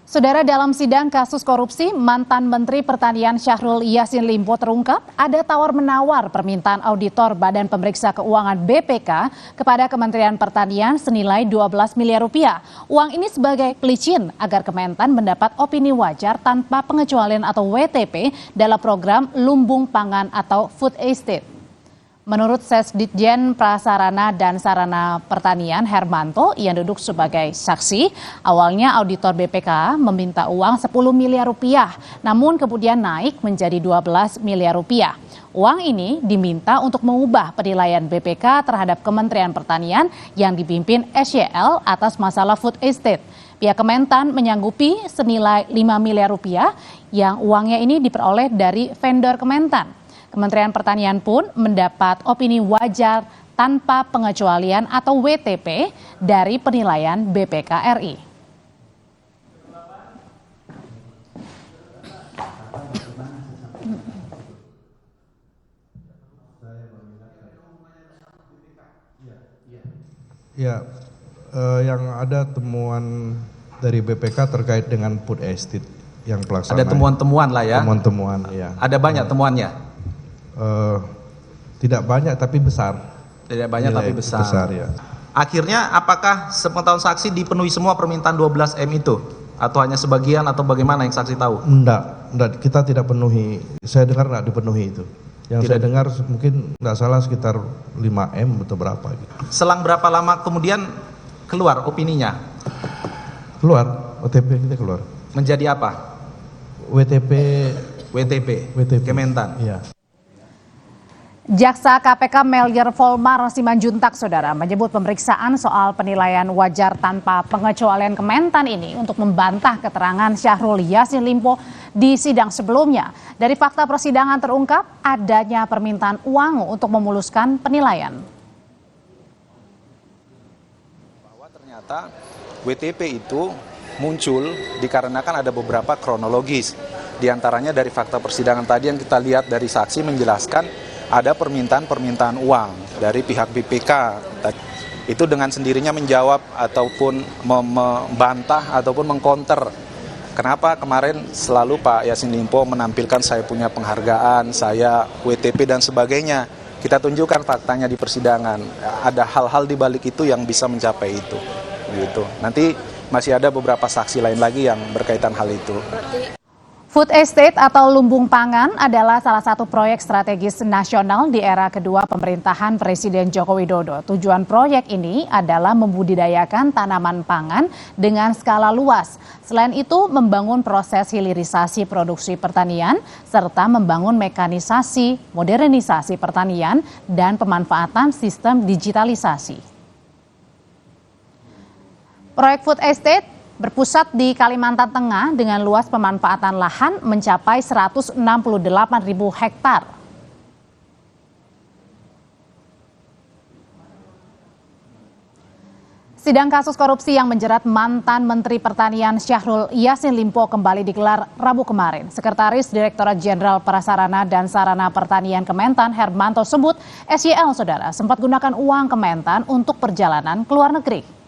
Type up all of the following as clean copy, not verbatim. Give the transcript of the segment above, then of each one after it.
Saudara, dalam sidang kasus korupsi, mantan Menteri Pertanian Syahrul Yassin Limpo terungkap ada tawar-menawar permintaan auditor Badan Pemeriksa Keuangan BPK kepada Kementerian Pertanian senilai 12 miliar rupiah. Uang ini sebagai pelicin agar Kementan mendapat opini wajar tanpa pengecualian atau WTP dalam program Lumbung Pangan atau Food Estate. Menurut Sesditjen Prasarana dan Sarana Pertanian Hermanto yang duduk sebagai saksi, awalnya auditor BPK meminta uang 10 miliar rupiah, namun kemudian naik menjadi 12 miliar rupiah. Uang ini diminta untuk mengubah penilaian BPK terhadap Kementerian Pertanian yang dipimpin SYL atas masalah food estate. Pihak Kementan menyanggupi senilai 5 miliar rupiah yang uangnya ini diperoleh dari vendor Kementan. Kementerian Pertanian pun mendapat opini wajar tanpa pengecualian atau WTP dari penilaian BPK RI. Ya, yang ada temuan dari BPK terkait dengan food estate yang pelaksanaan. Ada temuan-temuan lah ya. Temuan-temuan, ya. Ada banyak temuannya. Tidak banyak tapi besar. Tidak banyak tapi besar. Besar, ya. Akhirnya apakah sepengetahuan saksi dipenuhi semua permintaan 12 M itu? Atau hanya sebagian atau bagaimana yang saksi tahu? Enggak, kita tidak penuhi. Saya dengar enggak dipenuhi itu. Yang saya dengar mungkin enggak salah sekitar 5 M atau berapa gitu. Selang berapa lama kemudian keluar opininya? Keluar, WTP kita keluar. Menjadi apa? WTP. Kementan. Iya. Jaksa KPK Melyer Volmar Simanjuntak, saudara, menyebut pemeriksaan soal penilaian wajar tanpa pengecualian Kementan ini untuk membantah keterangan Syahrul Yassin Limpo di sidang sebelumnya. Dari fakta persidangan terungkap adanya permintaan uang untuk memuluskan penilaian. Bahwa ternyata WTP itu muncul dikarenakan ada beberapa kronologis. Di antaranya dari fakta persidangan tadi yang kita lihat dari saksi menjelaskan ada permintaan uang dari pihak BPK. Itu dengan sendirinya menjawab ataupun membantah ataupun mengcounter. Kenapa kemarin selalu Pak Yassin Limpo menampilkan saya punya penghargaan, saya WTP dan sebagainya. Kita tunjukkan faktanya di persidangan. Ada hal-hal di balik itu yang bisa mencapai itu. Gitu. Nanti masih ada beberapa saksi lain lagi yang berkaitan hal itu. Food Estate atau lumbung pangan adalah salah satu proyek strategis nasional di era kedua pemerintahan Presiden Joko Widodo. Tujuan proyek ini adalah membudidayakan tanaman pangan dengan skala luas. Selain itu, membangun proses hilirisasi produksi pertanian, serta membangun mekanisasi, modernisasi pertanian, dan pemanfaatan sistem digitalisasi. Proyek Food Estate berpusat di Kalimantan Tengah dengan luas pemanfaatan lahan mencapai 168.000 hektar. Sidang kasus korupsi yang menjerat mantan Menteri Pertanian Syahrul Yassin Limpo kembali digelar Rabu kemarin. Sekretaris Direktorat Jenderal Prasarana dan Sarana Pertanian Kementan Hermanto sebut SYL, saudara, sempat gunakan uang Kementan untuk perjalanan ke luar negeri.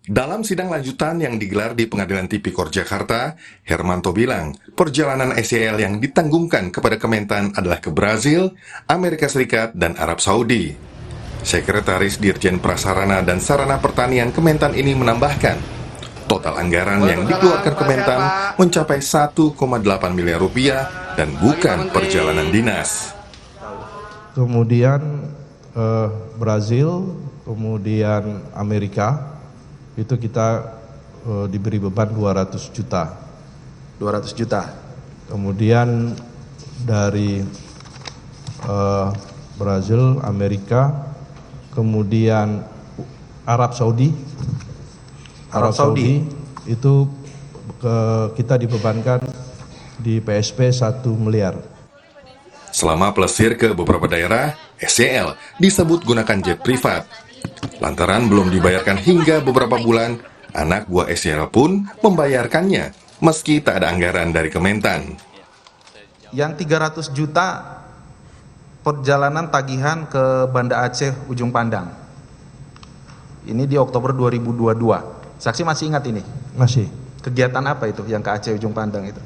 Dalam sidang lanjutan yang digelar di Pengadilan Tipikor Jakarta, Hermanto bilang perjalanan SYL yang ditanggungkan kepada Kementan adalah ke Brazil, Amerika Serikat, dan Arab Saudi. Sekretaris Dirjen Prasarana dan Sarana Pertanian Kementan ini menambahkan, total anggaran yang dikeluarkan Kementan mencapai 1,8 miliar rupiah dan bukan perjalanan dinas. Kemudian Brazil, kemudian Amerika, itu kita diberi beban 200 juta. 200 juta. Kemudian dari Brazil, Amerika, kemudian Arab Saudi. Arab Saudi itu kita dibebankan di PSP 1 miliar. Selama pelesir ke beberapa daerah, SYL disebut gunakan jet privat. Lantaran belum dibayarkan hingga beberapa bulan, anak buah SYL pun membayarkannya, meski tak ada anggaran dari Kementan. Yang 300 juta perjalanan tagihan ke Banda Aceh Ujung Pandang. Ini di Oktober 2022. Saksi masih ingat ini? Masih. Kegiatan apa itu yang ke Aceh Ujung Pandang itu?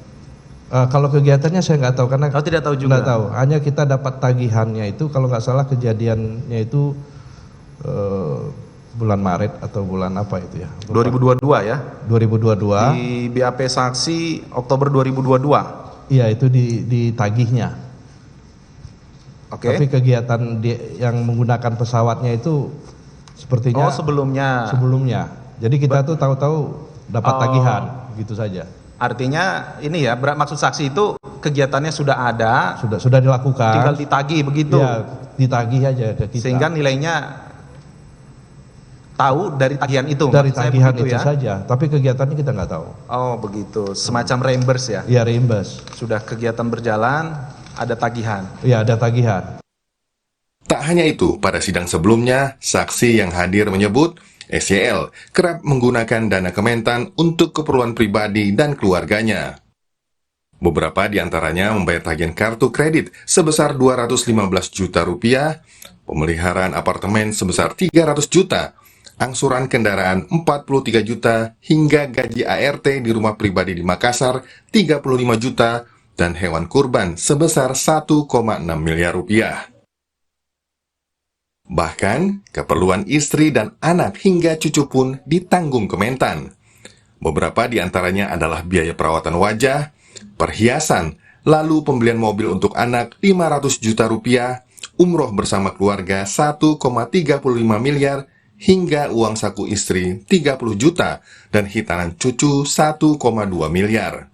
Kalau kegiatannya saya nggak tahu karena Oh, tidak tahu juga. nggak tahu. Hanya kita dapat tagihannya itu kalau nggak salah kejadiannya itu bulan Maret atau bulan apa itu ya? 2022 ya? 2022. Di BAP saksi Oktober 2022. Iya itu ditagihnya. Oke. Tapi kegiatan yang menggunakan pesawatnya itu sepertinya Oh, sebelumnya. Jadi kita tuh tahu-tahu dapat tagihan gitu saja. Artinya ini ya, maksud saksi itu kegiatannya sudah ada, Sudah dilakukan. tinggal ditagih begitu. Ya, ditagih aja ke kita. Sehingga nilainya tahu dari tagihan itu. Dari maksud saya tagihan begitu itu ya? saja, tapi kegiatannya kita nggak tahu. Oh, begitu. Semacam reimburse ya. Iya, reimburse. Sudah kegiatan berjalan, ada tagihan. Iya, ada tagihan. Tak hanya itu, pada sidang sebelumnya, saksi yang hadir menyebut SYL kerap menggunakan dana Kementan untuk keperluan pribadi dan keluarganya. Beberapa di antaranya membayar tagihan kartu kredit sebesar 215 juta rupiah, pemeliharaan apartemen sebesar 300 juta, angsuran kendaraan 43 juta, hingga gaji ART di rumah pribadi di Makassar 35 juta, dan hewan kurban sebesar 1,6 miliar rupiah. Bahkan, keperluan istri dan anak hingga cucu pun ditanggung Kementan. Beberapa di antaranya adalah biaya perawatan wajah, perhiasan, lalu pembelian mobil untuk anak 500 juta rupiah, umroh bersama keluarga 1,35 miliar, hingga uang saku istri 30 juta, dan hitanan cucu 1,2 miliar.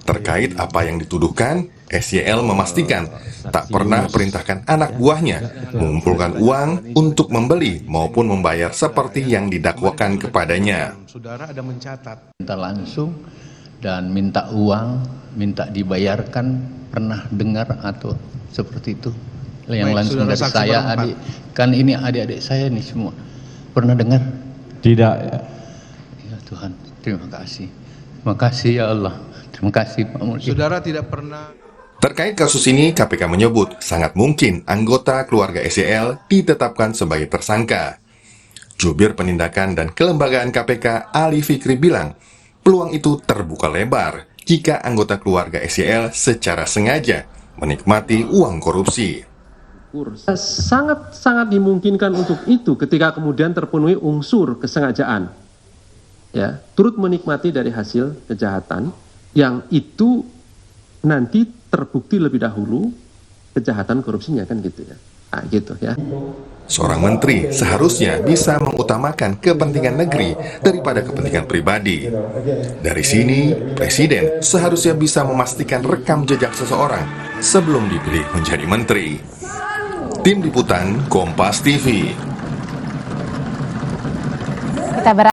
Terkait apa yang dituduhkan, SYL memastikan tak pernah perintahkan anak buahnya mengumpulkan uang untuk membeli maupun membayar seperti yang didakwakan kepadanya. Saudara ada mencatat. Minta langsung dan minta uang, minta dibayarkan, pernah dengar atau seperti itu? Yang Baik, langsung saudara dari saksi saya, berempat. adik, kan ini adik-adik saya nih semua. Pernah dengar? Tidak. Ya Tuhan, terima kasih. Terima kasih ya Allah. Terima kasih Pak Mulki. Saudara tidak pernah. Terkait kasus ini, KPK menyebut sangat mungkin anggota keluarga SYL ditetapkan sebagai tersangka. Jubir Penindakan dan Kelembagaan KPK Ali Fikri bilang, peluang itu terbuka lebar jika anggota keluarga SYL secara sengaja menikmati uang korupsi. Sangat dimungkinkan untuk itu ketika kemudian terpenuhi unsur kesengajaan, ya, turut menikmati dari hasil kejahatan yang itu nanti terbukti lebih dahulu kejahatan korupsinya, kan gitu ya. Nah, gitu ya. Seorang menteri seharusnya bisa mengutamakan kepentingan negeri daripada kepentingan pribadi. Dari sini, presiden seharusnya bisa memastikan rekam jejak seseorang sebelum dipilih menjadi menteri. Tim Liputan Kompas TV. Kita